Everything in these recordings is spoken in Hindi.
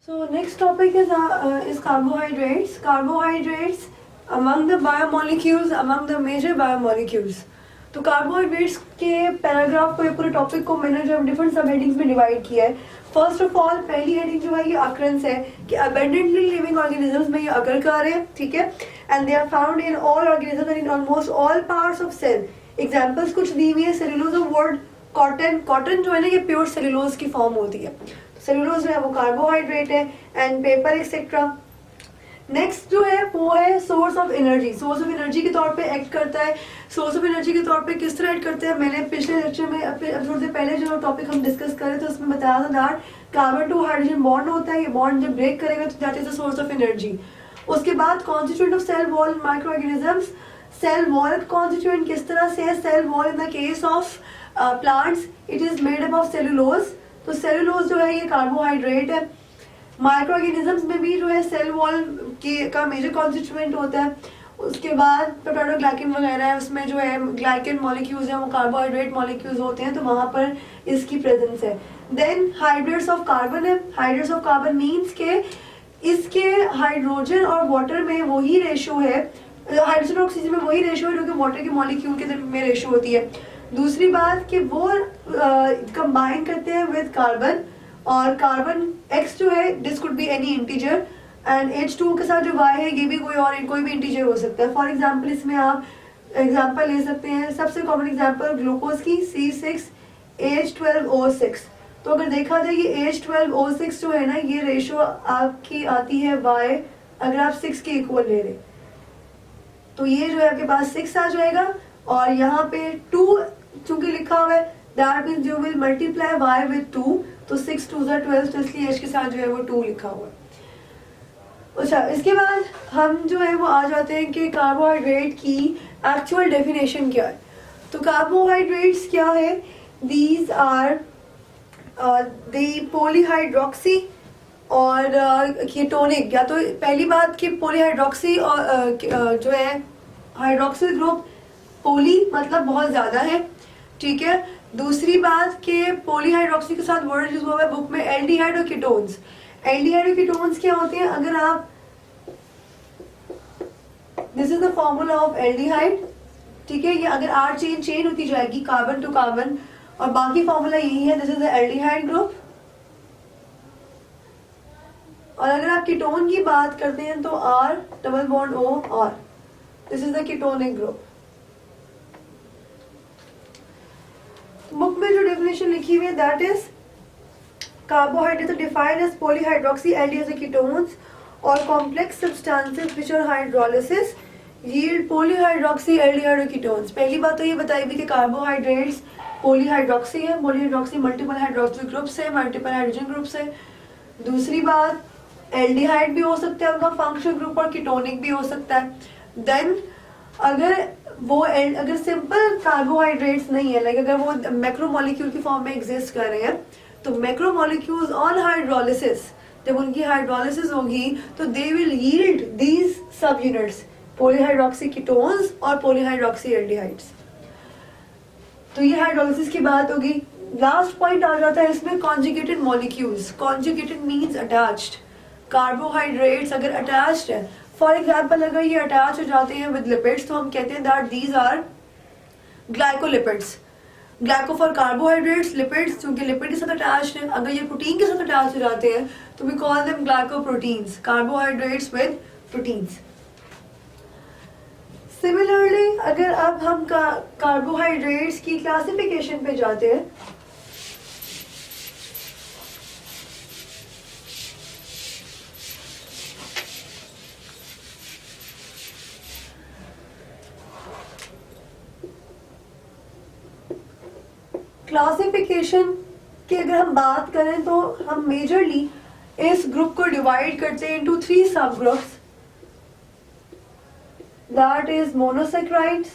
So next topic is carbohydrates. Carbohydrates among the biomolecules, among the major biomolecules. तो कार्बोहाइड्रेट्स के पैराग्राफ को, ये पूरे टॉपिक को मैंने जो डिफरेंट सब हेडिंग्स में डिवाइड किया है. फर्स्ट ऑफ ऑल पहली हेडिंग जो है ये अक्रंस है कि अबेंडेंटली लिविंग ऑर्गेनिजम्स में ये अकर कर रहे हैं, ठीक है. And they are found in all organisms and in almost all parts of cell. Examples कुछ दी हुई है. Cellulose of wood, cotton. Cotton जो है ना ये प्योर सेलुलोज की फॉर्म होती है. सेलुलोज जो है वो कार्बोहाइड्रेट है. And paper etcetera. नेक्स्ट जो है वो है source of energy. Source of energy के तौर पे एक्ट करता है. सोर्स ऑफ एनर्जी के तौर पे किस तरह एक्ट करता है, मैंने पिछले लेक्चर में एपिसोड से पहले जो टॉपिक हम डिस्कस कर रहे थे उसमें बताया था that carbon to hydrogen bond होता है. ये बॉन्ड जब ब्रेक करेगा तो that is the source of energy. उसके बाद constituent of cell wall microorganisms. Cell wall constituent किस तरह से है. Cell wall in the case of plants it is made up of cellulose. तो सेलुलोज जो है ये कार्बोहाइड्रेट है. माइक्रो ऑर्गेनिजम्स में भी जो है सेल वॉल का मेजर कॉन्स्टिट्यूएंट होता है. उसके बाद पेप्टाइडोग्लाइकन वगैरह है, उसमें जो है ग्लाइकन मॉलिक्यूल्स हैं वो कार्बोहाइड्रेट मॉलिक्यूल्स होते हैं, तो वहाँ पर इसकी प्रेजेंस है. देन हाइड्रेट्स ऑफ कार्बन है. हाइड्रेट्स ऑफ कार्बन मीन्स के इसके हाइड्रोजन और वाटर में वही रेशो है, हाइड्रोजन और ऑक्सीजन में वही रेशो है जो कि वाटर के मॉलिक्यूल के में रेशो होती है. दूसरी बात कि वो कंबाइन करते हैं विद कार्बन, और कार्बन X जो है this could be any integer, and H2 के साथ जो Y है ये भी कोई भी इंटीजर हो सकता है. फॉर एग्जांपल इसमें आप एग्जांपल ले सकते हैं. सबसे कॉमन एग्जांपल ग्लूकोज की C6H12O6. तो अगर देखा जाए ये H12O6 जो है ना ये रेशो आपकी आती है Y, अगर आप 6 के इक्वल ले रहे तो ये जो है आपके पास 6 आ जाएगा. और यहाँ पे 2 चूंकि लिखा हुआ है that means you will multiply Y with 2, तो 6 2 12, तो इसलिए H के साथ जो है वो 2 लिखा हुआ है. अच्छा, इसके बाद हम जो है वो आ जाते हैं कि कार्बोहाइड्रेट की एक्चुअल डेफिनेशन क्या है. तो कार्बोहाइड्रेट्स क्या है. दीज आर द पॉलीहाइड्रोक्सी और कीटोनिक. या तो पहली बात कि पॉलीहाइड्रोक्सी और जो है हाइड्रोक्सिल ग्रुप पोली मतलब बहुत ज्यादा है, ठीक है. दूसरी बात कि पॉलीहाइड्रोक्सी के साथ वर्ड यूज हुआ है बुक में एल्डिहाइड और कीटोन्स. एल्डिहाइड और कीटोन्स क्या होते हैं, अगर आप this is the formula of aldehyde, ठीक है. ये अगर आर चेन होती जाएगी कार्बन टू कार्बन, और बाकी फॉर्मूला यही है, this is the aldehyde group. और अगर आप कीटोन की बात करते हैं तो R double bond O R, this is the ketonic group. Book में जो डेफिनेशन लिखी हुई है that is carbohydrates are defined as polyhydroxy aldehydes or ketones or complex substances which are hydrolysis yield polyhydroxy aldehyde or ketones. पहली बात तो ये बताई भी कि कार्बोहाइड्रेट्स पॉलीहाइड्रोक्सी है. पॉलीहाइड्रोक्सी मल्टीपल हाइड्रोक्सिल ग्रुप्स है, मल्टीपल हाइड्रोजन ग्रुप्स है. दूसरी बात एल्डिहाइड भी हो सकता है उनका फंक्शनल ग्रुप, और कीटोनिक भी हो सकता है. देन अगर सिंपल कार्बोहाइड्रेट्स नहीं है, लाइक अगर वो मैक्रोमोलिक्यूल की फॉर्म में एग्जिस्ट कर रहे हैं, तो मैक्रोमोलिक्यूल्स ऑन हाइड्रोलिसिस, जब उनकी हाइड्रोलिसिस होगी तो they will yield these sub units polyhydroxy ketones और पॉलीहाइड्रोक्सी एल्डिहाइड्स. तो ये हाइड्रोलिसिस की बात होगी. लास्ट पॉइंट आ जाता है इसमें conjugated molecules. Conjugated means attached. Carbohydrates अगर अटैच्ड है, फॉर एग्जाम्पल अगर ये अटैच हो जाते हैं विद लिपिड्स, तो हम कहते हैं that these are glycolipids. Glyco for carbohydrates, lipids क्योंकि लिपिड के साथ अटैच्ड है. अगर ये प्रोटीन के साथ अटैच हो जाते हैं तो we call them glycoproteins. Carbohydrates with proteins. Similarly अगर अब हम कार्बोहाइड्रेट्स की क्लासिफिकेशन पे जाते हैं, क्लासिफिकेशन की अगर हम बात करें तो हम मेजरली इस ग्रुप को डिवाइड करते हैं into 3 sub groups. That is monosaccharides,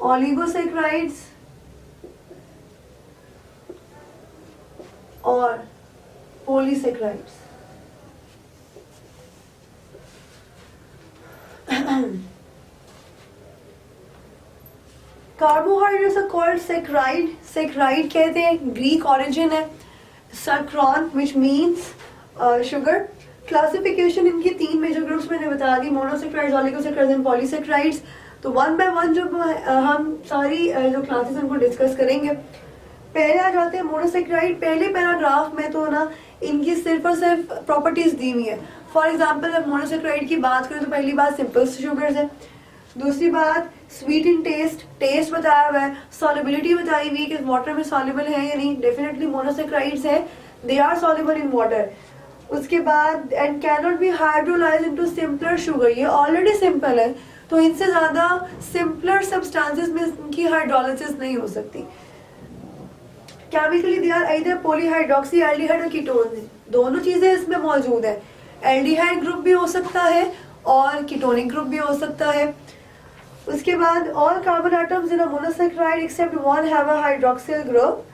oligosaccharides और polysaccharides. Carbohydrates are called saccharide, saccharide कहते हैं, ग्रीक ओरिजिन है, saccharon which means sugar. Classification इनकी 3 मेजर ग्रुप्स मैंने बता दी, मोनोसैकराइड्स, ओलिगोसैकराइड्स एंड पॉलीसैकराइड्स। तो वन बाय वन जो हम सारी जो क्लासेस उनको डिस्कस करेंगे। पहले आ जाते हैं मोनोसैकराइड। पहले पैराग्राफ में तो ना इनकी सिर्फ और सिर्फ प्रॉपर्टीज दी हुई है। फॉर एग्जांपल जब मोनोसैकराइड की बात करें तो पहली बात सिंपल शुगर्स है, दूसरी बात स्वीट इन टेस्ट, टेस्ट बताया हुआ है, सॉल्युबिलिटी बताई हुई है कि वाटर में सॉल्युबल है या नहीं, डेफिनेटली मोनोसैकराइड्स है, they are soluble in water. उसके बाद and cannot be hydrolyse into simpler sugar, ये ऑलरेडी सिंपल है तो इनसे ज्यादा सिंपलर सब्सटेंसेस में इनकी हाइड्रोलिसिस नहीं हो सकती। Chemically they are either polyhydroxy, aldehyde और कीटोन, दोनों चीजें इसमें मौजूद है। एल्डिहाइड ग्रुप भी हो सकता है और कीटोनिक ग्रुप भी हो सकता है। उसके बाद all carbon atoms in a monosaccharide except one have a hydroxyl group,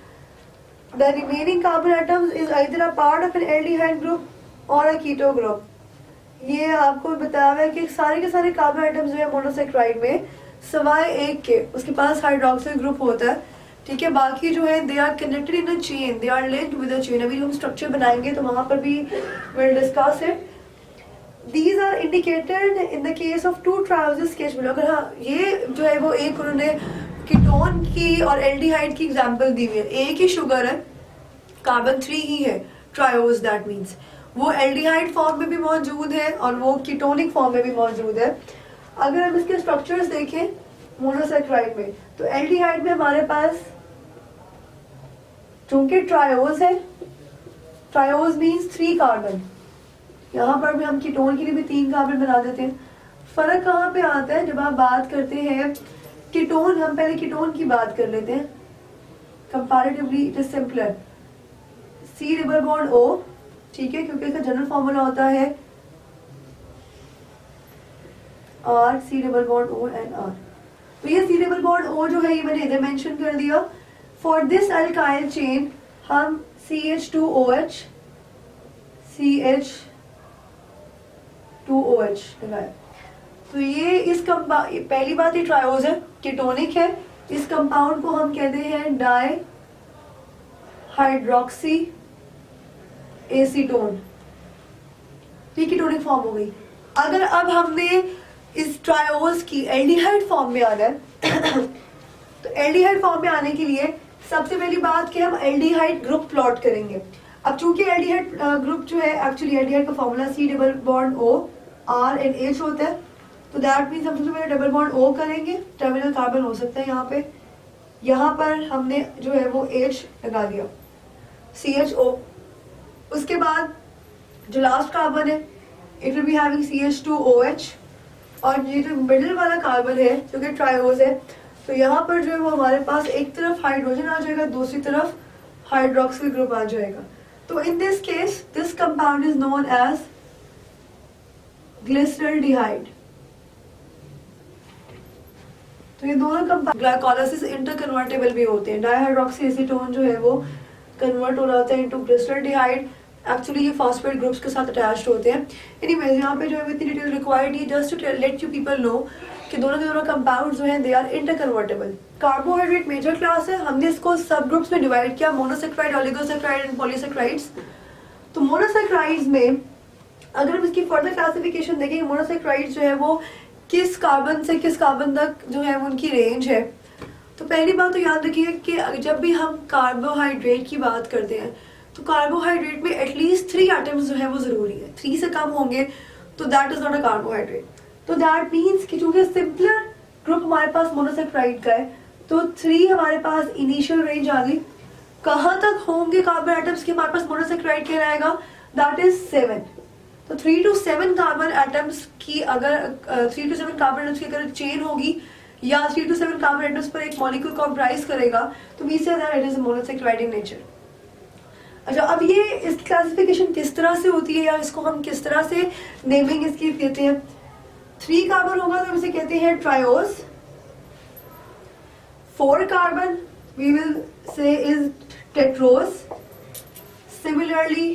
the remaining carbon atoms is either a part of N aldehyde group और अ कीटो ग्रुप। ये आपको बताया हुआ है कि सारे के सारे कार्बन आइटम्स जो है मोनोसैकराइड में सिवाय एक के उसके पास हाइड्रोक्सिल ग्रुप होता है, ठीक है। बाकी जो है they are connected in a chain, they are linked with a chain. अभी हम स्ट्रक्चर बनाएंगे तो वहां पर भी will discuss it. These are indicated in the case of 2 trioses sketch below। अगर हाँ ये जो है वो एक उन्होंने कीटोन की और एल्डिहाइड की एग्जांपल दी हुई है, एक ही शुगर है, कार्बन 3 ही है, ट्रायोज, दैट मीन्स वो एल्डिहाइड फॉर्म में भी मौजूद है और वो कीटोनिक फॉर्म में भी मौजूद है। अगर हम इसके स्ट्रक्चर्स देखें मोनोसैकराइड में तो एल्डिहाइड में हमारे पास चूंकि ट्रायोज है, ट्रायोज मीन्स 3 कार्बन, यहाँ पर भी हम कीटोन के लिए भी 3 कार्बन बना देते हैं। फर्क कहाँ पे आता है जब आप बात करते हैं कीटोन, हम पहले कीटोन की बात कर लेते हैं। Comparatively it is simpler, C double bond O, ठीक है, क्योंकि इसका जनरल फॉर्मूला होता है R, C double bond O and R। तो ये C डबल बॉन्ड O जो है ये मैंने इधर मेंशन कर दिया। फॉर दिस अल्काइल चेन हम CH2OH लगाए। तो ये इस पहली बात ये ट्रायोज है, कीटोनिक है, इस कंपाउंड को हम कहते हैं डाई हाइड्रोक्सी एसीटोन, ये कीटोनिक फॉर्म हो गई। अगर अब हमने इस ट्रायोज की एल्डिहाइड फॉर्म में आना है तो एल्डिहाइड फॉर्म में आने के लिए सबसे पहली बात कि हम एल्डिहाइड ग्रुप प्लॉट करेंगे। अब चूंकि एल्डिहाइड ग्रुप जो है एक्चुअली एल्डिहाइड का formula C double bond O R and H होता है, तो दैट मीन्स हम सबसे पहले डबल बॉन्ड O करेंगे, टर्मिनल कार्बन हो सकता है यहाँ पे, यहाँ पर हमने जो है वो H लगा दिया, CHO। उसके बाद जो लास्ट कार्बन है it will be having CH2OH, और ये जो मिडिल वाला कार्बन है जो कि ट्रायोज है, तो यहाँ पर जो है वो हमारे पास एक तरफ हाइड्रोजन आ जाएगा, दूसरी तरफ हाइड्रोक्सिल ग्रुप आ जाएगा। तो in this case this compound is known as glyceraldehyde. तो ये दोनों कंपाउंड ग्लाइकोलाइसिस इंटरकन्वर्टेबल भी होते हैं। डाइहाइड्रोक्सी एसीटोन जो है वो कन्वर्ट हो जाता है इनटू ग्लिसरल्डिहाइड। एक्चुअली ये फॉस्फेट ग्रुप्स के साथ अटैच्ड होते हैं। एनीवेज यहाँ पे जो है इतनी डिटेल रिक्वायर्ड है just to let you people know कि दोनों के दोनों कंपाउंड्स जो हैं they are interconvertible. Carbohydrate major class है, हमने इसको सब ग्रुप्स में डिवाइड किया, मोनोसैकराइड, ओलिगोसैकराइड एंड पॉलीसैकराइड्स। तो मोनोसैकराइड्स में अगर हम इसकी फर्दर क्लासिफिकेशन देखें, मोनोसैकराइड्स जो है वो किस कार्बन से किस कार्बन तक जो है वो उनकी रेंज है। तो पहली बात तो याद रखिए कि जब भी हम कार्बोहाइड्रेट की बात करते हैं तो कार्बोहाइड्रेट में एटलीस्ट 3 एटम्स जो है वो जरूरी है, 3 से कम होंगे तो that is not a carbohydrate. तो दैट मीन्स कि चूंकि सिंपलर ग्रुप हमारे पास मोनोसैकराइड का है तो 3 हमारे पास इनिशियल रेंज आ गई। कहाँ तक होंगे कार्बन एटम्स के हमारे पास मोनोसैकराइड कहलाएगा, दैट इज 7। तो 3 to 7 कार्बन एटम्स की अगर 3 to 7 कार्बन एटम्स की अगर चेन होगी या 3 to 7 कार्बन एटम्स पर एक मॉलिक्यूल कॉम्प्राइज करेगा तो we say that it is monosaccharide in nature. अच्छा, अब ये इसकी क्लासिफिकेशन किस तरह से होती है या इसको हम किस तरह से नेमिंग इसकी देते हैं। 3 कार्बन होगा तो हम इसे कहते हैं triose, 4 carbon we will say is tetrose, similarly,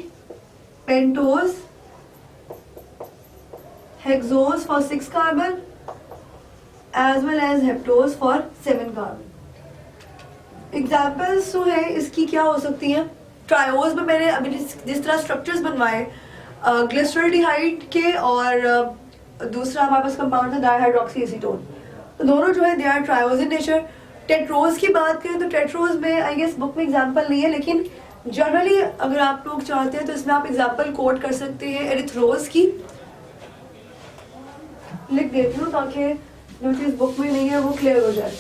hexose for 6 carbon, as well as heptose for 7 carbon. Examples जो है इसकी क्या हो सकती हैं, ट्रायोज में मैंने अभी जिस तरह स्ट्रक्चर्स बनवाए ग्लिसरॉल्डिहाइड के और दूसरा हमारे पास कंपाउंड था डाइहाइड्रोक्सी एसीटोन, तो दोनों जो है they are triose in nature. Tetrose की बात करें तो टेट्रोज में आई गेस बुक में एग्जांपल नहीं है, लेकिन जनरली अगर आप लोग चाहते हैं तो इसमें आप एग्जांपल कोट कर सकते हैं एरिथ्रोज की। लिख देती हूँ ताकि जो चीज बुक में नहीं है वो क्लियर हो जाए।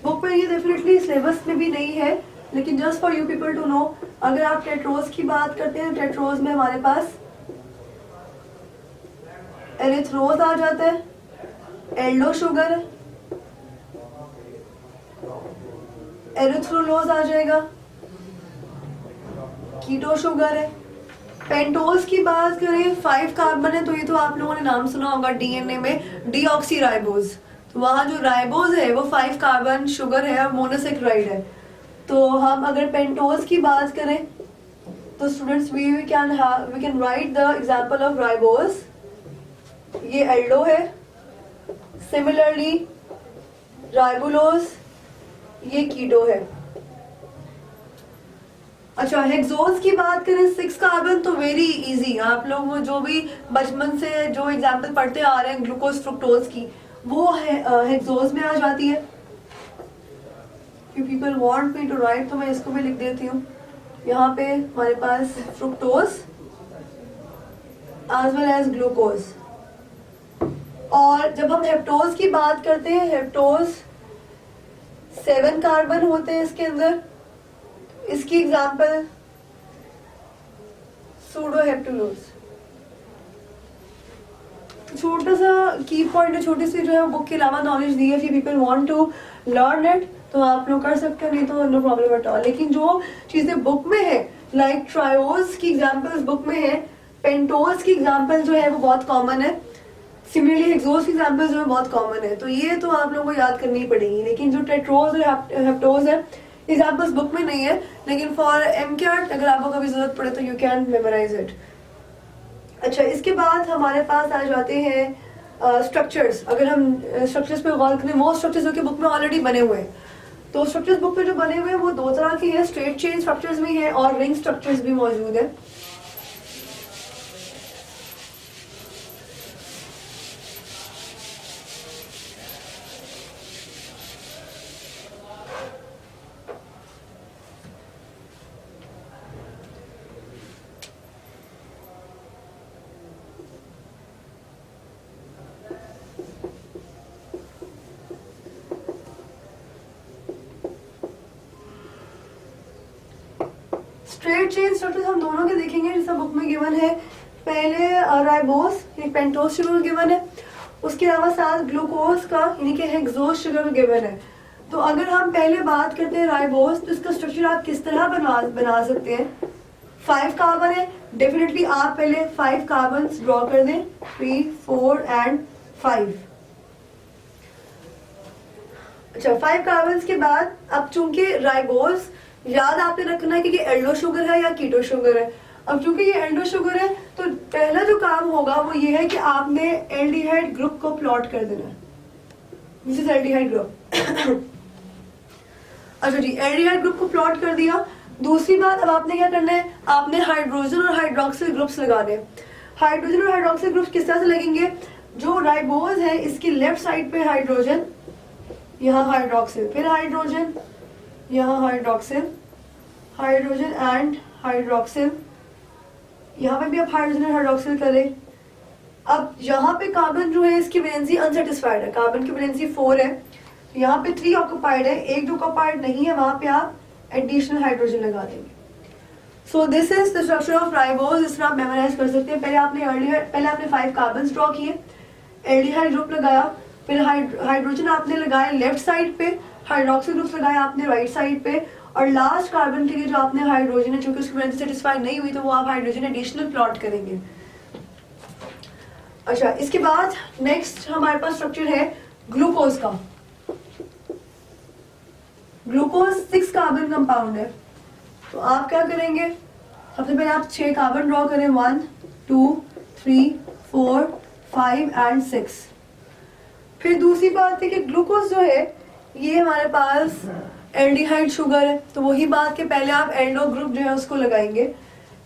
बुक में ये डेफिनेटली सिलेबस में भी नहीं है, लेकिन just for you people to know, अगर आप टेट्रोज की बात करते हैं टेट्रोज में हमारे पास एरिथ्रोज आ जाता है, एल्डो शुगर, एरिथ्रोलोज आ जाएगा, कीटो शुगर है। पेंटोज की बात करें 5 कार्बन है, तो ये तो आप लोगों ने नाम सुना होगा डीएनए में डीऑक्सीराइबोज, तो वहाँ जो राइबोज है वो 5 कार्बन शुगर है और मोनोसेक्राइड है। तो हम अगर पेंटोज की बात करें तो students we can write the example of ribose, ये एल्डो है, सिमिलरली राइबुलोज ये कीटो है। अच्छा, हेक्सोज की बात करें 6 कार्बन, तो वेरी इजी, आप लोग जो भी बचपन से जो एग्जांपल पढ़ते आ रहे हैं ग्लूकोज फ्रुक्टोज की, वो हेक्सोज में आ जाती है। If people want me to write तो मैं इसको भी लिख देती हूँ। यहाँ पे हमारे पास fructose as well as glucose. और जब हम हेप्टोज की बात करते हैं, हेप्टोज 7 कार्बन होते हैं इसके अंदर। इसकी एग्जांपल सूडोहेप्टुलोज। छोटा सा की पॉइंट है, छोटी सी जो है बुक के अलावा नॉलेज दी है। If you people want to learn it तो आप लोग कर सकते हो, नहीं तो नो प्रॉब्लम एट ऑल। लेकिन जो चीजें बुक में है लाइक ट्रायोज की एग्जांपल्स बुक में है, पेंटोज की एग्जांपल जो है वो बहुत कॉमन है, सिमिलरली हेक्सोज की एग्जांपल जो है बहुत कॉमन है, तो ये तो आप लोगों को याद करनी पड़ेगी। लेकिन जो टेट्रोज और हेप्टोज है एग्जांपल्स बुक में नहीं है, लेकिन फॉर एमकेट अगर आपको कभी जरूरत पड़े तो यू कैन मेमोराइज इट। अच्छा, इसके बाद हमारे पास आ जाते हैं स्ट्रक्चर्स। अगर हम स्ट्रक्चर्स पे गौर करें, वो स्ट्रक्चर्स जो कि बुक में ऑलरेडी बने हुए हैं, तो स्ट्रक्चर्स बुक में जो बने हुए हैं वो 2 तरह के हैं, स्ट्रेट चेन स्ट्रक्चर्स भी हैं और रिंग स्ट्रक्चर्स भी मौजूद है। स्ट्रेट चेन स्ट्रक्चर्स हम दोनों के देखेंगे, जैसा बुक में गिवन है। पहले राइबोस एक पेंटोज शुगर गिवन है, उसके अलावा साथ ग्लूकोज का यानी कि हेक्सोज शुगर गिवन है। तो अगर हम पहले बात करते हैं राइबोस, तो इसका स्ट्रक्चर आप किस तरह बना सकते हैं। 5 कार्बन है, डेफिनेटली आप पहले 5 कार्बन ड्रॉ कर दें, 3, 4 एंड 5। अच्छा, 5 कार्बन के बाद अब चूंकि राइबोस याद आपने रखना है कि एल्डो शुगर है या कीटो शुगर है। अब चूंकि ये एल्डो शुगर है तो पहला जो काम होगा वो ये है कि आपने एल्डिहाइड ग्रुप को प्लॉट कर देना है। This is aldehyde group. अच्छा जी, एल्डिहाइड ग्रुप को प्लॉट कर दिया। दूसरी बात, अब आपने क्या करना है, आपने हाइड्रोजन और हाइड्रोक्सिल ग्रुप्स लगाने। हाइड्रोजन और हाइड्रोक्सिल ग्रुप्स किस तरह से लगेंगे, जो राइबोज है इसकी लेफ्ट साइड पे हाइड्रोजन, यहाँ हाइड्रोक्सिल, फिर हाइड्रोजन, यहाँ हाइड्रोक्सिल, हाइड्रोजन एंड हाइड्रोक्सिल, यहाँ पे भी आप हाइड्रोजन और हाइड्रोक्सिल करें। अब यहाँ पे कार्बन जो है इसकी वैलेंसी अनसेटिस्फाइड है, कार्बन की वैलेंसी 4 है, तो यहाँ पे 3 ऑक्युपाइड है, एक जो ऑक्युपाइड नहीं है वहां पे आप एडिशनल हाइड्रोजन लगा देंगे। So this is the structure of ribose. इस तरह आप मेमोराइज कर सकते हैं। पहले आपने 5 कार्बन ड्रॉ किए, एल्डिहाइड ग्रुप लगाया, फिर हाइड्रोजन आपने लगाया लेफ्ट साइड पे, हाइड्रोक्सिल ग्रुप लगाया आपने राइट साइड पे, और लास्ट कार्बन के लिए जो आपने हाइड्रोजन है, चूंकि उसकी वैलेंसी सेटिस्फाई नहीं हुई तो वो आप हाइड्रोजन एडिशनल प्लॉट करेंगे। अच्छा, इसके बाद नेक्स्ट हमारे पास स्ट्रक्चर है ग्लूकोज का। ग्लूकोज 6 कार्बन कंपाउंड है, तो आप क्या करेंगे, सबसे पहले आप 6 कार्बन ड्रॉ करें, 1, 2, 3, 4, 5 एंड 6। फिर दूसरी बात है कि ग्लूकोज जो है ये हमारे पास एल्डिहाइड शुगर है, तो वही बात कि पहले आप एल्डो ग्रुप जो है उसको लगाएंगे,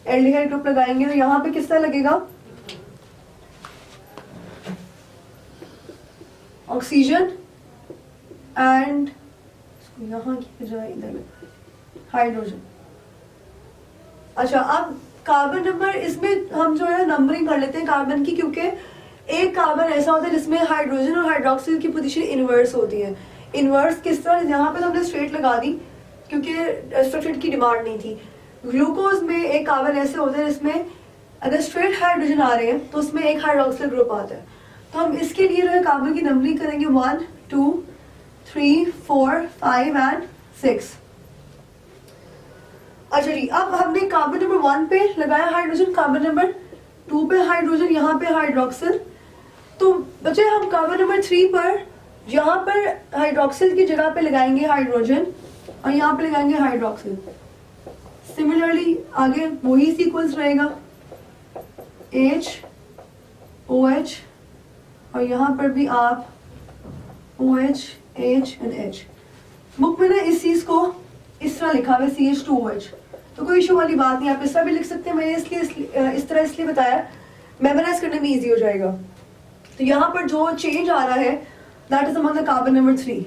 एल्डिहाइड ग्रुप लगाएंगे, तो यहाँ पे किस तरह लगेगा, ऑक्सीजन एंड यहाँ की बजाय इधर हाइड्रोजन। अच्छा, अब कार्बन नंबर इसमें हम जो है नंबरिंग कर लेते हैं कार्बन की, क्योंकि एक कार्बन ऐसा होता है जिसमें हाइड्रोजन और हाइड्रोक्सिल की पोजीशन इनवर्स होती है। इनवर्स किस तरह, यहाँ पे तो हमने स्ट्रेट लगा दी क्योंकि स्ट्रक्चर की डिमांड नहीं थी। ग्लूकोज में एक कार्बन ऐसे होते हैं जिसमें अगर स्ट्रेट हाइड्रोजन आ रहे हैं तो उसमें एक हाइड्रोक्सिल ग्रुप आता है। तो हम इसके लिए जो है कार्बन की नंबरिंग करेंगे 1 2 3 4 5 एंड 6। अच्छा जी, अब हमने कार्बन नंबर 1 पे लगाया हाइड्रोजन, कार्बन नंबर 2 पे हाइड्रोजन, यहाँ पे हाइड्रोक्सिल। तो बचे हम कार्बन नंबर 3 पर, यहाँ पर हाइड्रोक्सिल की जगह पे लगाएंगे हाइड्रोजन और यहाँ पे लगाएंगे हाइड्रोक्सिल। सिमिलरली आगे वही सीक्वेंस रहेगा, H OH और यहाँ पर भी आप OH H and H। Book में ना इस चीज को इस तरह लिखा हुआ है CH2OH, तो कोई इशू वाली बात नहीं, आप इस तरह भी लिख सकते हैं। मैंने इस तरह इसलिए बताया, मेमोराइज करने में इजी हो जाएगा। तो यहाँ पर जो चेंज आ रहा है that is among the carbon number 3।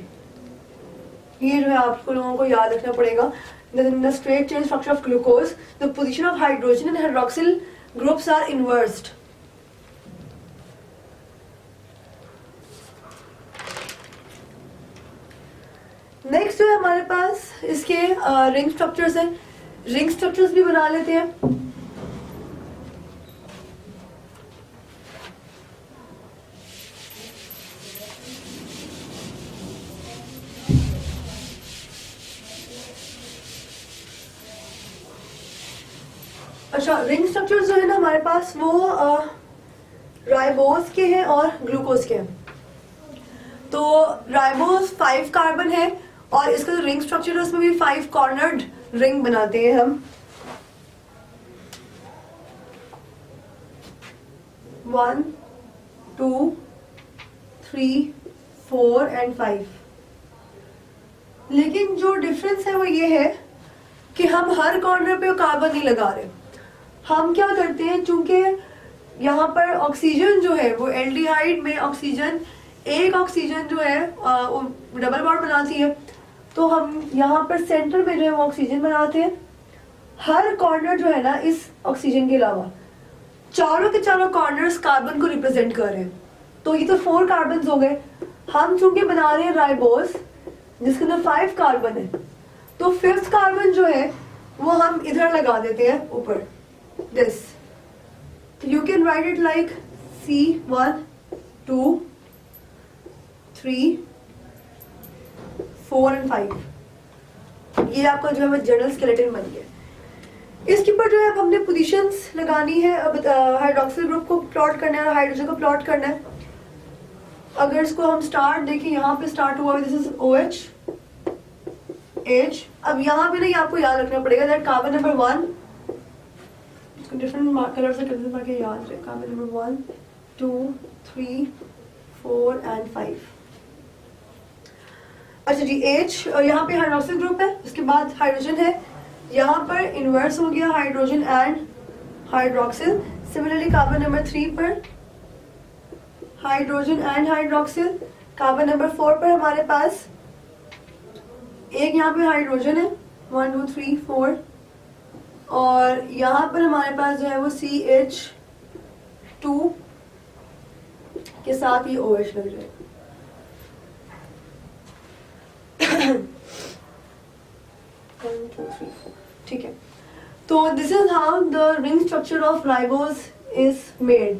ये जो है आपको लोगों को याद रखना पड़ेगा। In the straight chain structure of glucose, the position of hydrogen and hydroxyl groups are inversed. Next जो है हमारे पास इसके रिंग स्ट्रक्चर्स हैं, रिंग स्ट्रक्चर्स भी बना लेते हैं। अच्छा, रिंग स्ट्रक्चर्स जो है ना हमारे पास वो राइबोस के हैं और ग्लूकोज के हैं। तो राइबोस 5 कार्बन है और इसका जो रिंग स्ट्रक्चर है उसमें भी 5 कॉर्नर्ड रिंग बनाते हैं हम। 1 2 3 4 एंड 5। लेकिन जो डिफरेंस है वो ये है कि हम हर कॉर्नर पे कार्बन नहीं लगा रहे। हम क्या करते हैं, चूंकि यहाँ पर ऑक्सीजन जो है वो एल्डिहाइड में ऑक्सीजन, एक ऑक्सीजन जो है वो डबल बॉन्ड बनाती है, तो हम यहाँ पर सेंटर में जो है वो ऑक्सीजन बनाते हैं। हर कॉर्नर जो है ना इस ऑक्सीजन के अलावा चारों के चारों कॉर्नर्स कार्बन को रिप्रेजेंट कर रहे हैं। तो ये तो 4 कार्बन हो गए। हम चूंकि बना रहे हैं राइबोस जिसके अंदर 5 कार्बन है, तो 5th कार्बन जो है वो हम इधर लगा देते हैं ऊपर, this. You can write it like C1 2 3 4 and 5। ये आपका जो है जनरल स्केलेटन बन गया। इसके ऊपर जो है अब हमने पोजीशंस लगानी है। अब हाइड्रोक्सिल ग्रुप को प्लॉट करना है और हाइड्रोजन को प्लॉट करना है। अगर इसको हम स्टार्ट देखें, यहाँ पे स्टार्ट हुआ है, दिस इज OH H। अब यहाँ पे ना ये आपको याद रखना पड़ेगा that carbon number 1 different colour से कंसिडर करके याद रहे, कार्बन नंबर 1 2 3 4 एंड 5। अच्छा जी, H यहाँ पे हाइड्रोक्सिल ग्रुप है, उसके बाद हाइड्रोजन है, यहाँ पर इन्वर्स हो गया hydrogen and hydroxyl. Similarly carbon number 3 पर hydrogen and hydroxyl. Carbon number 4 पर हमारे पास एक यहाँ पे हाइड्रोजन है 1 2 3 4, और यहाँ पर हमारे पास जो है वो CH2 के साथ ही OH लग जाएगा। ठीक है, तो this is how the ring structure of ribose is made.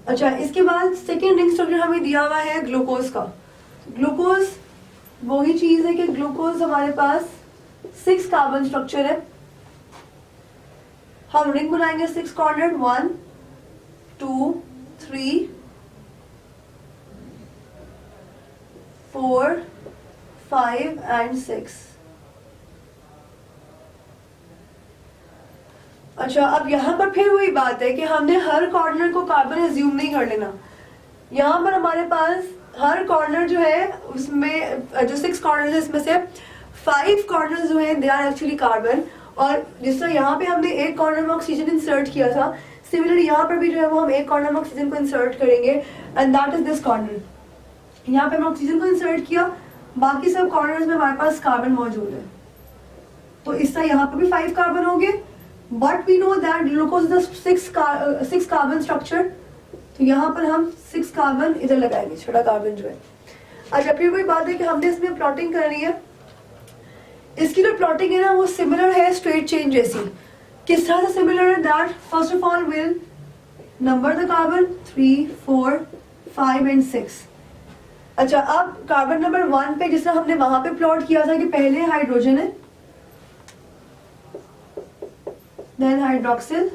अच्छा, इसके बाद सेकेंड रिंग स्ट्रक्चर हमें दिया हुआ है ग्लूकोज का। ग्लूकोज वही चीज है कि ग्लूकोज हमारे पास 6 कार्बन स्ट्रक्चर है। हम रिंग बनाएंगे 6 कॉर्नर, 1 2 3 4 5 एंड 6। अच्छा, अब यहाँ पर फिर वही बात है कि हमने हर कॉर्नर को कार्बन एज्यूम नहीं कर लेना। यहाँ पर हमारे पास हर कॉर्नर जो है उसमें जो 6 कॉर्नर है इसमें से 5 कॉर्नर जो है दे आर एक्चुअली कार्बन, और जिस तरह यहाँ पे हमने एक कॉर्नर में ऑक्सीजन इंसर्ट किया था, सिमिलरली यहाँ पर भी जो है वो हम एक कॉर्नर में ऑक्सीजन को इंसर्ट करेंगे, and that is this corner. यहाँ पे हमने ऑक्सीजन को इंसर्ट किया, बाकी सब कॉर्नर्स में हमारे पास कार्बन मौजूद है। तो इस तरह यहाँ पे भी 5 कार्बन हो गए, but we know that glucose is the 6 carbon structure, तो यहाँ पर हम 6 कार्बन इधर लगाएंगे, छोटा कार्बन जो है। अच्छा, फिर वही बात है कि हमने इसमें प्लॉटिंग करनी है। इसकी जो प्लॉटिंग है ना वो सिमिलर है स्ट्रेट चेन जैसी। किस तरह से सिमिलर है? That first of all will number the carbon 3, 4, 5 and 6। अच्छा, अब कार्बन नंबर 1 पे जिस तरह हमने वहां पे प्लॉट किया था कि पहले हाइड्रोजन है, then hydroxyl,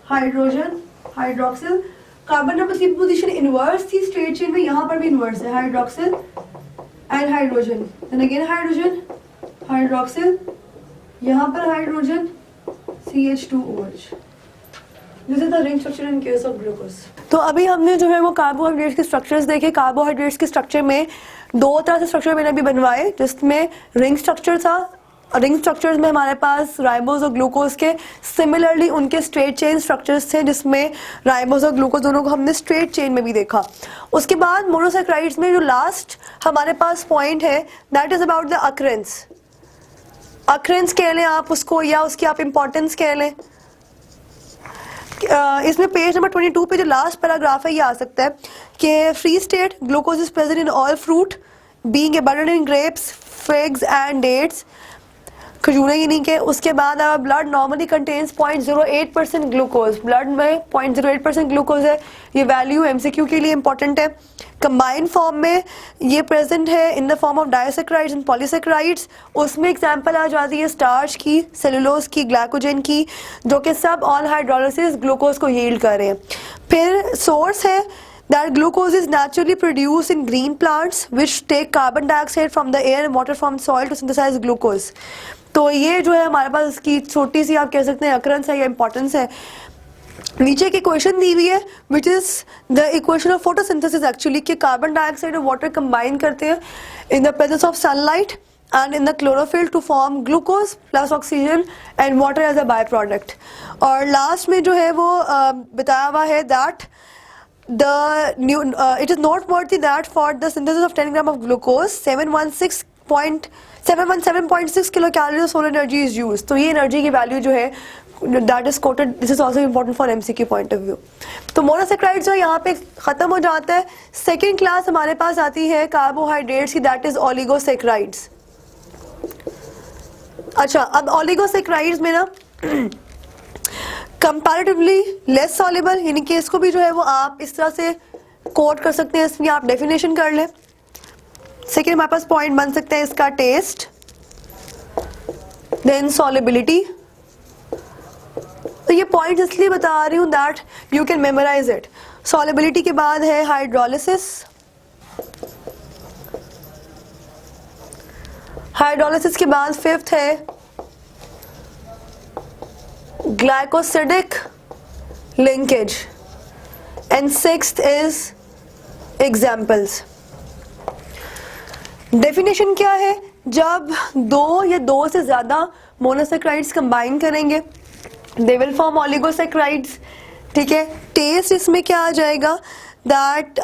hydrogen, hydroxyl. Carbon number 3 position inverse थी स्ट्रेट चेन में, यहाँ पर भी इनवर्स है, hydroxyl and hydrogen, then again hydrogen, hydroxyl, यहाँ पर hydrogen, CH2OH। This is the ring structure in case of glucose. तो अभी हमने जो है वो कार्बोहाइड्रेट्स के स्ट्रक्चर्स देखे। कार्बोहाइड्रेट्स के स्ट्रक्चर में 2 तरह से स्ट्रक्चर मैंने अभी बनवाए, जिसमें रिंग स्ट्रक्चर था। रिंग स्ट्रक्चर्स में हमारे पास राइबोज और ग्लूकोज के सिमिलरली उनके स्ट्रेट चेन स्ट्रक्चर्स थे, जिसमें राइबोज और ग्लूकोज दोनों को हमने स्ट्रेट चेन में भी देखा। उसके बाद मोनोसैकेराइड्स में जो लास्ट हमारे पास पॉइंट है, that is about the occurrence. Occurrence कह लें आप उसको, या उसकी आप इंपॉर्टेंस कह लें। इसमें पेज नंबर 22 पे जो लास्ट पैराग्राफ है ये आ सकता है कि free state glucose is present in all fruit being abundant in grapes, figs and dates, खजूरें यानी कि। उसके बाद blood normally contains 0.08% glucose, blood में 0.08% ग्लूकोज है। ये वैल्यू एमसीक्यू के लिए इंपॉर्टेंट है। कंबाइंड फॉर्म में ये प्रेजेंट है in the form of disaccharides and polysaccharides. उसमें एग्जांपल आ जाती है स्टार्च की, सेलुलोज की, ग्लाइकोजन की, जो कि सब ऑन हाइड्रोलिसिस ग्लूकोज को यील्ड कर रहे हैं। फिर सोर्स है that glucose is naturally produced in green plants which take carbon dioxide from the air and water from soil to synthesize glucose। तो ये जो है हमारे पास इसकी छोटी सी आप कह सकते हैं अकरेंस है या इंपॉर्टेंस है। नीचे की इक्वेशन दी हुई है which is the equation of photosynthesis actually, कि कार्बन डाइऑक्साइड और वाटर कंबाइन करते हैं in the presence of sunlight and in the chlorophyll to form glucose plus oxygen and water as a byproduct। और लास्ट में जो है वो बताया हुआ है that it is noteworthy that for the synthesis of 10 gram of glucose 717.6 kilocalories of solar energy is used। तो ये एनर्जी की वैल्यू जो है that is quoted, this is also important for MCQ point of view। तो मोनोसैकेराइड्स जो यहाँ पे खत्म हो जाता है। सेकेंड क्लास हमारे पास आती है कार्बोहाइड्रेट्स की, दैट इज ओलिगोसैकेराइड्स। अच्छा, अब ओलिगोसैकेराइड्स में ना कंपैरेटिवली लेस सॉल्युबल, यानी कि इसको भी जो है वो आप इस तरह से कोट कर सकते हैं, इसमें आप डेफिनेशन कर लें। सेकेंड हमारे पास पॉइंट बन सकता है इसका टेस्ट, देन सॉल्युबिलिटी। तो ये पॉइंट इसलिए बता रही हूँ that you can memorise it. Solubility के बाद है हाइड्रोलिसिस, हाइड्रोलिसिस के बाद फिफ्थ है glycosidic linkage and sixth is examples. Definition क्या है? जब 2 या 2 से ज्यादा मोनोसैकेराइड्स कंबाइन करेंगे दे विल फॉर्म ओलिगोसैकेराइड्स। ठीक है। टेस्ट इसमें क्या आ जाएगा दैट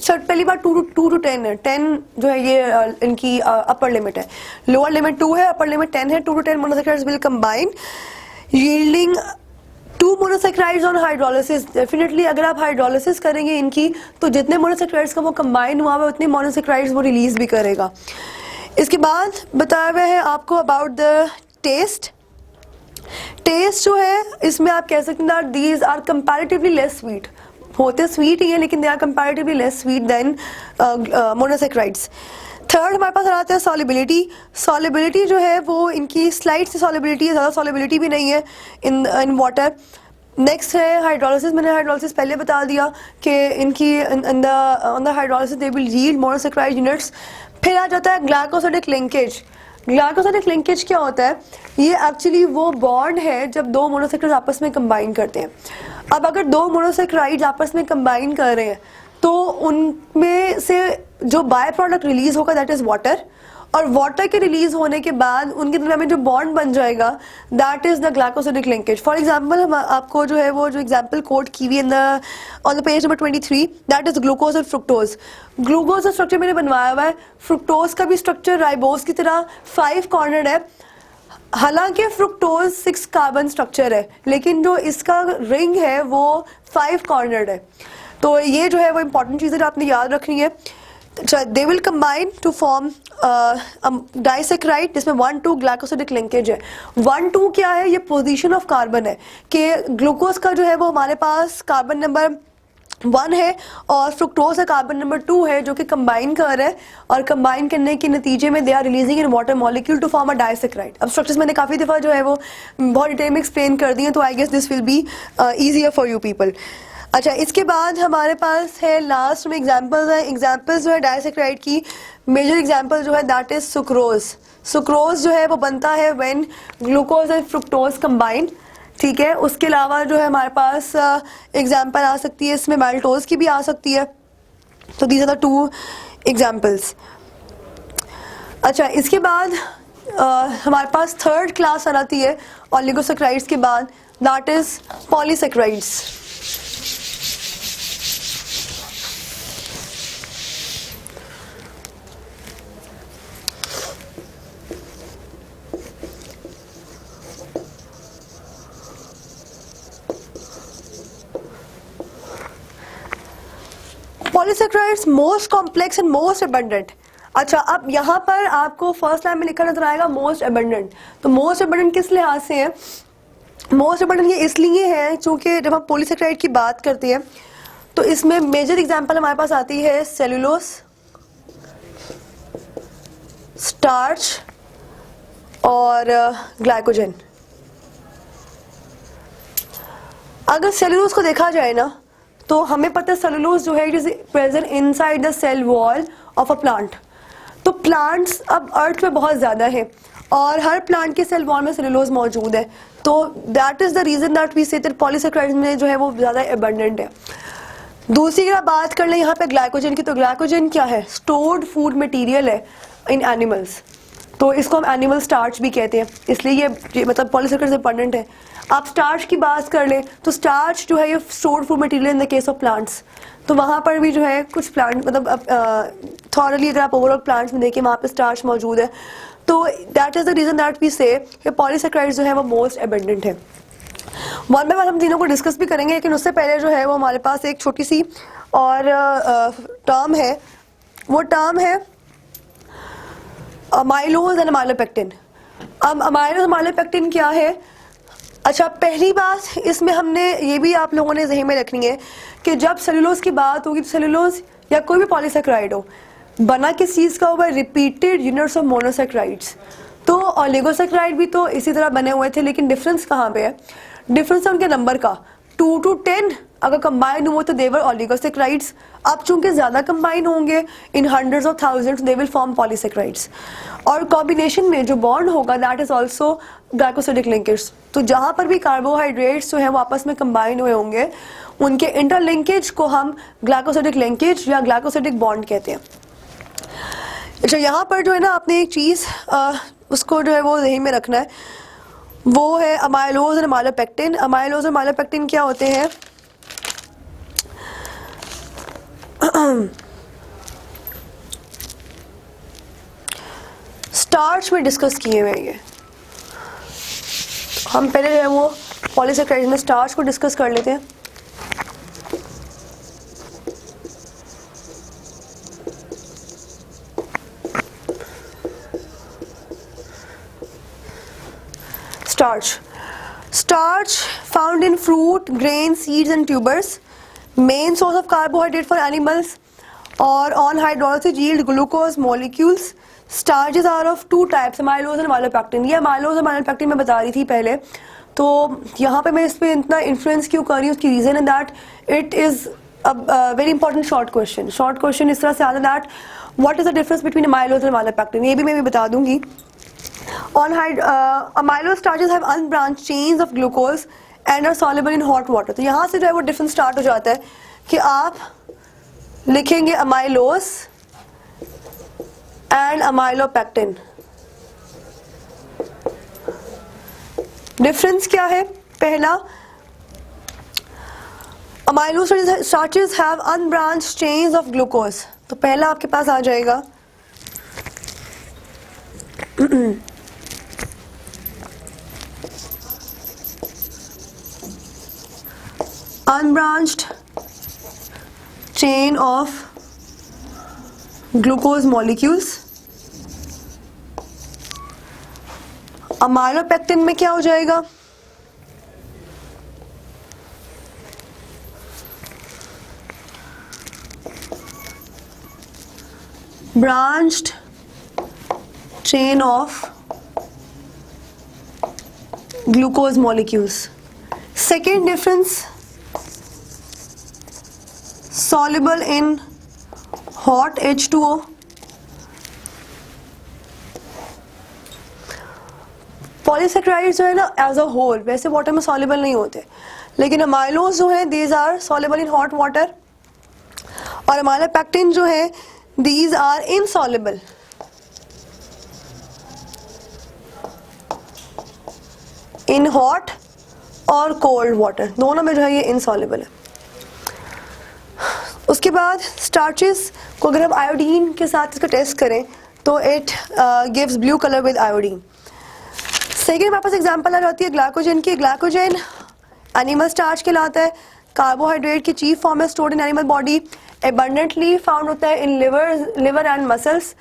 पहली बार 2 to 10 है। 10 जो है ये इनकी अपर लिमिट है, लोअर लिमिट 2 है, अपर लिमिट 10 है। 2 to 10 monosaccharides will combine yielding 2 monosaccharides on hydrolysis. Definitely अगर आप हाइड्रोलिसिस करेंगे इनकी तो जितने मोनोसैकेराइड्स का वो कंबाइन हुआ है उतने मोनोसैकेराइड्स वो रिलीज भी करेगा। इसके बाद बताया हुआ है आपको अबाउट द टेस्ट। टेस्ट जो है इसमें आप कह सकते हैं these are comparatively less sweet, होते स्वीट ही है लेकिन they are comparatively less sweet than monosaccharides. Third हमारे पास आता है सॉल्युबिलिटी। सॉल्युबिलिटी जो है वो इनकी स्लाइट सी सॉल्युबिलिटी है, ज़्यादा सॉल्युबिलिटी भी नहीं है इन वाटर। नेक्स्ट है हाइड्रोलिसिस। मैंने हाइड्रोलिसिस पहले बता दिया कि इनकी on the hydrolysis they will yield monosaccharide units. फिर आ जाता है ग्लाइकोसिडिक लिंकेज। ग्लाइकोसिडिक लिंकेज क्या होता है? ये एक्चुअली वो बॉन्ड है जब 2 मोनोसैकेराइड आपस में कंबाइन करते हैं। अब अगर 2 मोनोसैकेराइड आपस में कंबाइन कर रहे हैं तो उनमें से जो बाय प्रोडक्ट रिलीज होगा दैट इज वाटर, और वाटर के रिलीज होने के बाद उनके दरमियान में जो बॉन्ड बन जाएगा that is the glycosidic linkage. For example हम आपको जो है वो जो एग्जांपल कोड की हुई in the on the page number 23 that is glucose और फ्रुक्टोज. ग्लूकोज का स्ट्रक्चर मैंने बनवाया हुआ है, फ्रुक्टोज का भी स्ट्रक्चर राइबोज की तरह 5 कॉर्नर्ड है. हालांकि फ्रुक्टोज 6 कार्बन स्ट्रक्चर है, लेकिन जो इसका रिंग है वो 5 कॉर्नर्ड है. तो ये जो है वो इंपॉर्टेंट चीज़ है जो आपने याद रखनी है. They will combine to form disaccharide जिसमें 1,2 ग्लाइकोसिडिक लिंकेज है. 1,2 क्या है, ये पोजीशन ऑफ कार्बन है कि ग्लूकोज का जो है वो हमारे पास कार्बन नंबर 1 है और फ्रुक्टोज का कार्बन नंबर 2 है जो कि कंबाइन कर रहा है, और कंबाइन करने के नतीजे में they are releasing in water molecule to form a disaccharide. अब स्ट्रक्चर्स मैंने काफ़ी दफ़ा जो है वो बहुत डिटेल में एक्सप्लेन कर दिए, तो I guess this will be easier for you people. अच्छा, इसके बाद हमारे पास है लास्ट में एग्जाम्पल्स हैं. एग्जाम्पल्स जो है डाइसेक्राइड की मेजर एग्जाम्पल जो है दैट इज सुक्रोज. सुक्रोज जो है वो बनता है when glucose and fructose combine. ठीक है, उसके अलावा जो है हमारे पास एग्जाम्पल आ सकती है इसमें माल्टोज की भी आ सकती है. तो दीज आर द 2 एग्जाम्पल्स. अच्छा, इसके बाद हमारे पास थर्ड क्लास आ जाती है ओलिगोसैकेराइड्स के बाद, that is polysaccharides. Polysaccharides most complex and most abundant. अच्छा, अब यहाँ पर आपको फर्स्ट लाइन में लिखा नजर आएगा मोस्ट अबंडेंट. तो मोस्ट अबंडेंट किस लिहाज से है? मोस्ट अबंडेंट ये इसलिए है क्योंकि जब हम पॉलीसैकेराइड की बात करते हैं तो इसमें मेजर एग्जांपल हमारे पास आती है सेलुलोज, स्टार्च और ग्लाइकोजन. अगर सेलुलोज को देखा जाए ना तो हमें पता है सेलुलोज जो है it is present inside the cell wall of a plant. तो प्लांट्स अब अर्थ पे बहुत ज़्यादा है और हर प्लांट के सेल वॉल में सेलुलोज मौजूद है. तो that is the reason that we say polysaccharides में जो है वो ज़्यादा एबंडेंट है. दूसरी अगर बात कर लें यहाँ पे ग्लाइकोजन की, तो ग्लाइकोजन क्या है? स्टोर्ड फूड मटेरियल है इन एनिमल्स. तो इसको हम एनिमल स्टार्च भी कहते हैं, इसलिए ये मतलब पॉलीसैकेराइड्स एबंडेंट है. आप स्टार्च की बात कर लें तो स्टार्च जो है ये stored food material in the case of plants. तो वहाँ पर भी जो है कुछ प्लांट मतलब थॉरली अगर आप ओवरऑल प्लांट्स में देखें वहाँ पे स्टार्च मौजूद है. तो that is the reason that we say polysaccharides जो है वो मोस्ट एबंडेंट है. वन बाय वन हम तीनों को डिस्कस भी करेंगे, लेकिन उससे पहले जो है वो हमारे पास एक छोटी सी और टर्म है. वो टर्म है अमाइलोज एंड अमाइलोपेक्टिन. अब अमाइलोज अमाइलोपेक्टिन क्या है? अच्छा, पहली बात इसमें हमने ये भी आप लोगों ने ज़हन में रखनी है कि जब सेलुलोज की बात होगी तो सेलुलोज या कोई भी पॉलीसैकेराइड हो बना किस चीज़ का हुआ? Repeated units of monosaccharides. तो ओलिगोसैकेराइड भी तो इसी तरह बने हुए थे, लेकिन डिफरेंस कहाँ पे है? डिफरेंस है उनके नंबर का. 2 to 10 अगर कंबाइन हुए तो देवर ओलिगोसैकेराइड्स. अब चूंकि ज़्यादा कंबाइन होंगे इन hundreds of thousands they will form polysaccharides. और कॉम्बिनेशन में जो बॉन्ड होगा that is also glycosidic linkage. तो जहाँ पर भी कार्बोहाइड्रेट्स जो है वो आपस में कंबाइन हुए होंगे उनके इंटरलिंकेज को हम ग्लाइकोसिडिक लिंकेज या ग्लाइकोसिडिक बॉन्ड कहते हैं. अच्छा, यहाँ पर जो है ना आपने एक चीज़ उसको जो है वो ज़हन में रखना है, वो है अमाइलोज और अमाइलोपेक्टिन. अमाइलोज और अमाइलोपेक्टिन क्या होते हैं? स्टार्च में डिस्कस किए हुए ये. हम पहले जो है वो पॉलीसैकेराइड्स में स्टार्च को डिस्कस कर लेते हैं. Starch found in fruit, grains, seeds and tubers. Main source of carbohydrate for animals. और on hydrolysis yield glucose molecules. Starches are of 2 types, amylose and amylopectin. ये amylose और amylopectin मैं बता रही थी पहले. तो यहाँ पे मैं इस पे इतना इन्फ्लुएंस क्यों कर रही हूँ? उसकी रीज़न है that it is very important short question. Short question इस तरह से आता है that what is the difference between amylose and amylopectin. ये भी मैं बता दूंगी. On amylose starches have unbranched chains of glucose and are soluble in hot water. तो यहाँ से जो है वो डिफरेंस स्टार्ट हो जाता है कि आप लिखेंगे अमाइलोस एंड अमाइलोपेक्टिन। डिफरेंस क्या है? पहला, amylose starches have unbranched chains of glucose. तो पहला आपके पास आ जाएगा unbranched chain of glucose molecules. Amylopectin में क्या हो जाएगा? Branched chain of glucose molecules. Second difference, soluble in hot H2O। Polysaccharides जो है ना एज अ होल वैसे वाटर में सॉल्युबल नहीं होते, लेकिन अमाइलोज जो है these are soluble in hot water, और अमाइलोपेक्टिन जो है these are insoluble in hot और कोल्ड वाटर, दोनों में जो है ये इनसॉल्युबल है। उसके बाद स्टार्चेस को अगर हम आयोडीन के साथ इसका टेस्ट करें तो it gives blue colour with iodine. Second हमारे पास एग्जांपल आ जाती है ग्लाइकोजन की। ग्लाइकोजन एनिमल स्टार्च कहलाता है, कार्बोहाइड्रेट की चीफ फॉर्म है, stored in animal body, abundantly found होता है इन लिवर एंड मसल्स,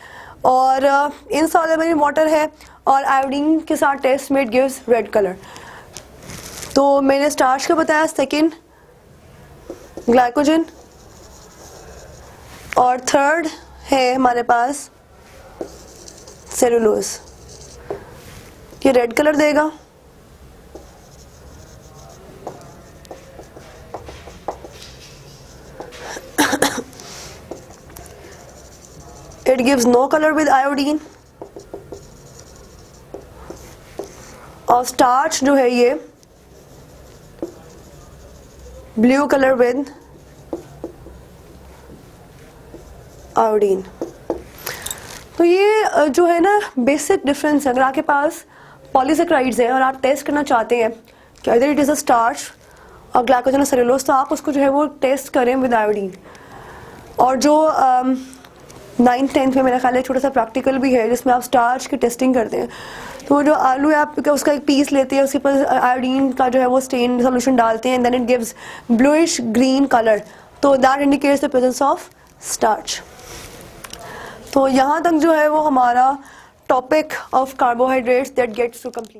और इनसॉल्युबल इन वाटर है, और आयोडीन के साथ टेस्ट में इट गिव्स रेड कलर। तो मैंने स्टार्च का बताया, सेकेंड ग्लाइकोजन, और थर्ड है हमारे पास सेलुलोज। ये रेड कलर देगा। It gives no colour with iodine. और स्टार्च जो है ये ब्लू कलर विद आयोडीन। तो ये जो है ना बेसिक डिफरेंस है। अगर आपके पास पॉलीसेक्राइड्स है और आप टेस्ट करना चाहते हैं कि other it is a starch और ग्लाइकोजन और सेलुलोज, तो आप उसको जो है वो टेस्ट करें विद आयोडीन। और जो 9th-10th में मेरा ख्याल है छोटा सा प्रैक्टिकल भी है जिसमें आप स्टार्च की टेस्टिंग करते हैं। तो वो जो आलू है आप उसका एक पीस लेते हैं, उसके ऊपर आयोडीन का जो है वो स्टेन सोल्यूशन डालते हैं, and then it gives bluish green colour, so that indicates the presence of starch. तो यहाँ तक जो है वो हमारा topic of carbohydrates that gets to complete.